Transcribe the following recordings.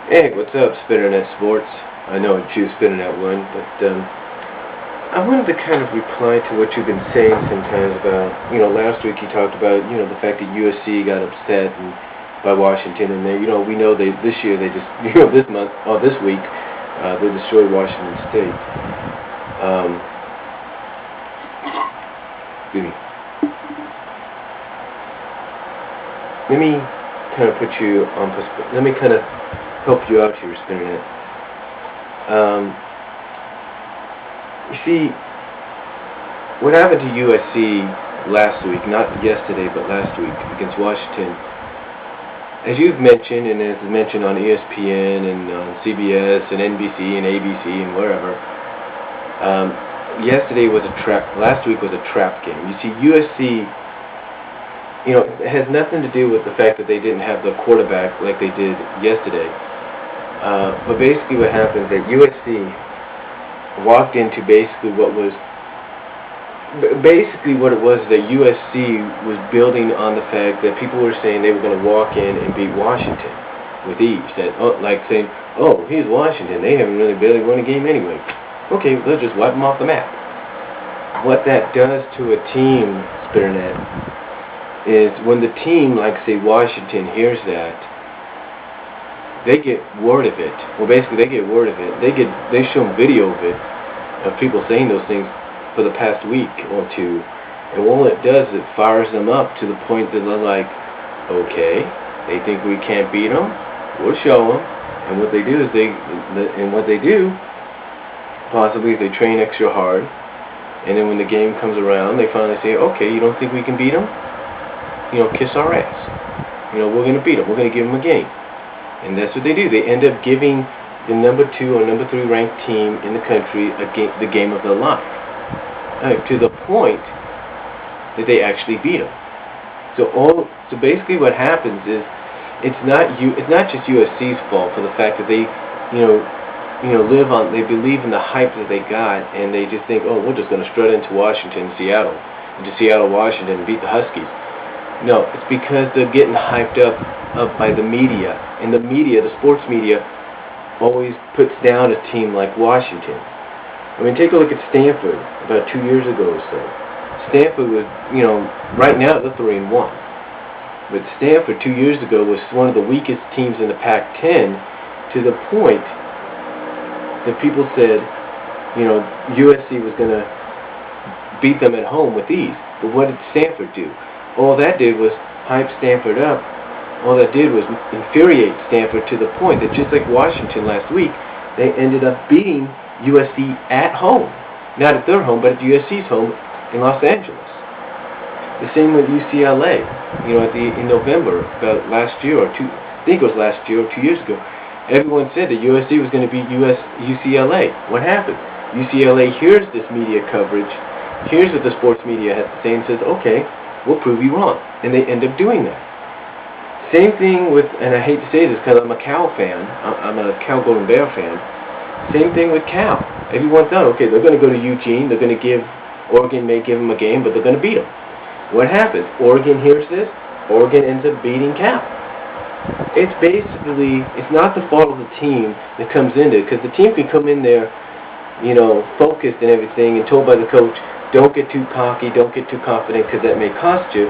Hey, what's up, SPINNERNSPORTS? I know I'm Chew spinning at one, but I wanted to kind of reply to what you've been saying sometimes about, last week you talked about, the fact that USC got upset by Washington, and we know this year they just, this week, they destroyed Washington State. Excuse me. Let me kind of put you on perspective. Let me kind of help you out here, Spinning It. You see, what happened to USC last week, not yesterday, but last week against Washington, as you've mentioned, and as mentioned on ESPN and on CBS and NBC and ABC and wherever, yesterday was a trap. Last week was a trap game. You see, USC, it has nothing to do with the fact that they didn't have the quarterback like they did yesterday. But basically what happened is that USC walked into basically what it was that USC was building on the fact that people were saying they were going to walk in and beat Washington with ease. That, here's Washington. They haven't really barely won a game anyway. Okay, let's just wipe them off the map. What that does to a team, Spinnernet, is when the team, like say Washington, hears that, they get word of it. Well, basically, they get word of it. They show them video of it, of people saying those things for the past week or two. And all it does, it fires them up to the point that they're like, okay, they think we can't beat them. We'll show them. And what they do is possibly they train extra hard. And then when the game comes around, they finally say, okay, you don't think we can beat them? Kiss our ass. We're going to beat them. We're going to give them a game. And that's what they do. They end up giving the number 2 or number 3 ranked team in the country the game of their life, to the point that they actually beat them. So basically, what happens is it's not just USC's fault for the fact that they they believe in the hype that they got, and they just think, oh, we're just going to strut into Washington, Seattle, Washington, and beat the Huskies. No, it's because they're getting hyped up by the media. And the media, the sports media, always puts down a team like Washington. I mean, take a look at Stanford about 2 years ago or so. Stanford was, right now they're 3-1. But Stanford 2 years ago was one of the weakest teams in the Pac-10, to the point that people said, USC was going to beat them at home with ease. But what did Stanford do? All that did was hype Stanford up. All that did was infuriate Stanford to the point that just like Washington last week, they ended up beating USC at home. Not at their home, but at USC's home in Los Angeles. The same with UCLA. In November, about last year or two, I think it was last year or 2 years ago, everyone said that USC was going to beat UCLA. What happened? UCLA hears this media coverage, hears what the sports media has to say, and says, okay, we'll prove you wrong. And they end up doing that. Same thing with, and I hate to say this because I'm a Cal fan, I'm a Cal Golden Bear fan, same thing with Cal. Everyone thought, okay, they're going to go to Eugene, they're going to Oregon may give them a game, but they're going to beat them. What happens? Oregon hears this, Oregon ends up beating Cal. It's not the fault of the team that comes in there, because the team can come in there, focused and everything, and told by the coach, don't get too cocky, don't get too confident, because that may cost you.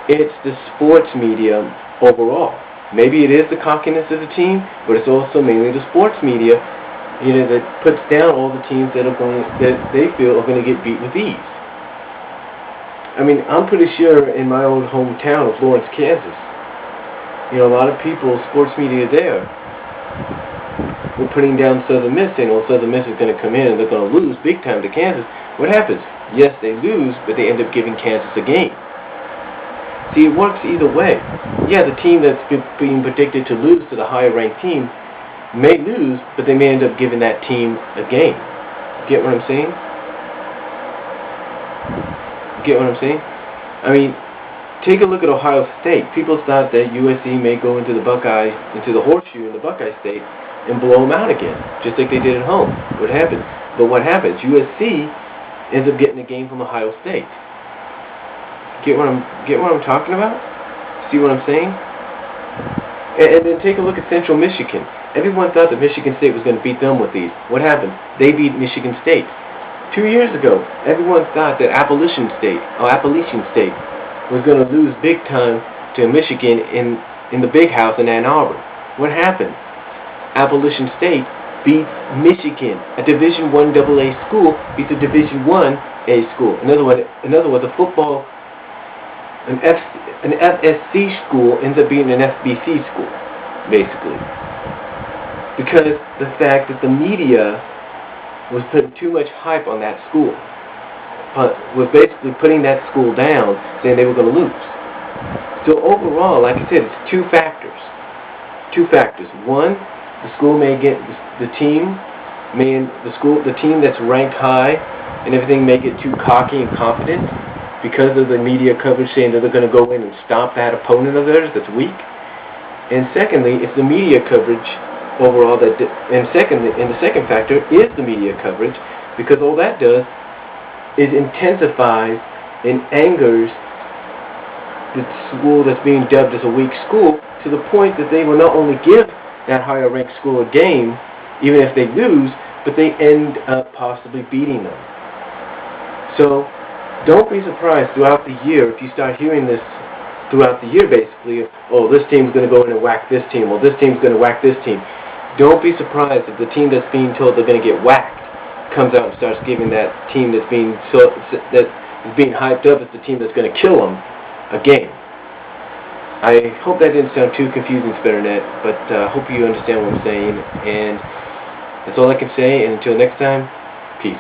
It's the sports media overall. Maybe it is the cockiness of the team, but it's also mainly the sports media, that puts down all the teams that they feel are going to get beat with ease. I mean, I'm pretty sure in my old hometown of Lawrence, Kansas, a lot of people, sports media there, were putting down Southern Miss, saying, well, Southern Miss is going to come in and they're going to lose big time to Kansas. What happens? Yes, they lose, but they end up giving Kansas a game. See, it works either way. Yeah, the team that's being predicted to lose to the higher-ranked team may lose, but they may end up giving that team a game. Get what I'm saying? Get what I'm saying? I mean, take a look at Ohio State. People thought that USC may go into the horseshoe in the Buckeye State and blow them out again, just like they did at home. What happens? USC ends up getting a game from Ohio State. Get what I'm talking about? See what I'm saying? And then take a look at Central Michigan. Everyone thought that Michigan State was going to beat them with these. What happened? They beat Michigan State. 2 years ago, everyone thought that Appalachian State was going to lose big time to Michigan in the big house in Ann Arbor. What happened? Appalachian State beat Michigan, a Division I AA school, beats a Division I A school. In other words, a football, an FSC school ends up being an FBC school, basically. Because the fact that the media was putting too much hype on that school, was basically putting that school down, saying they were going to lose. So overall, like I said, it's two factors. One, the school may get the team that's ranked high and everything may get too cocky and confident because of the media coverage saying that they're going to go in and stop that opponent of theirs that's weak. And secondly, it's the media coverage overall the second factor is the media coverage, because all that does is intensifies and angers the school that's being dubbed as a weak school to the point that they will not only give that higher ranked school a game, even if they lose, but they end up possibly beating them. So don't be surprised throughout the year if you start hearing this throughout the year, basically, oh, this team's going to go in and whack this team, or this team's going to whack this team. Don't be surprised if the team that's being told they're going to get whacked comes out and starts giving that team that's being hyped up as the team that's going to kill them a game. I hope that didn't sound too confusing, Spinnernet, but I hope you understand what I'm saying, and that's all I can say, and until next time, peace.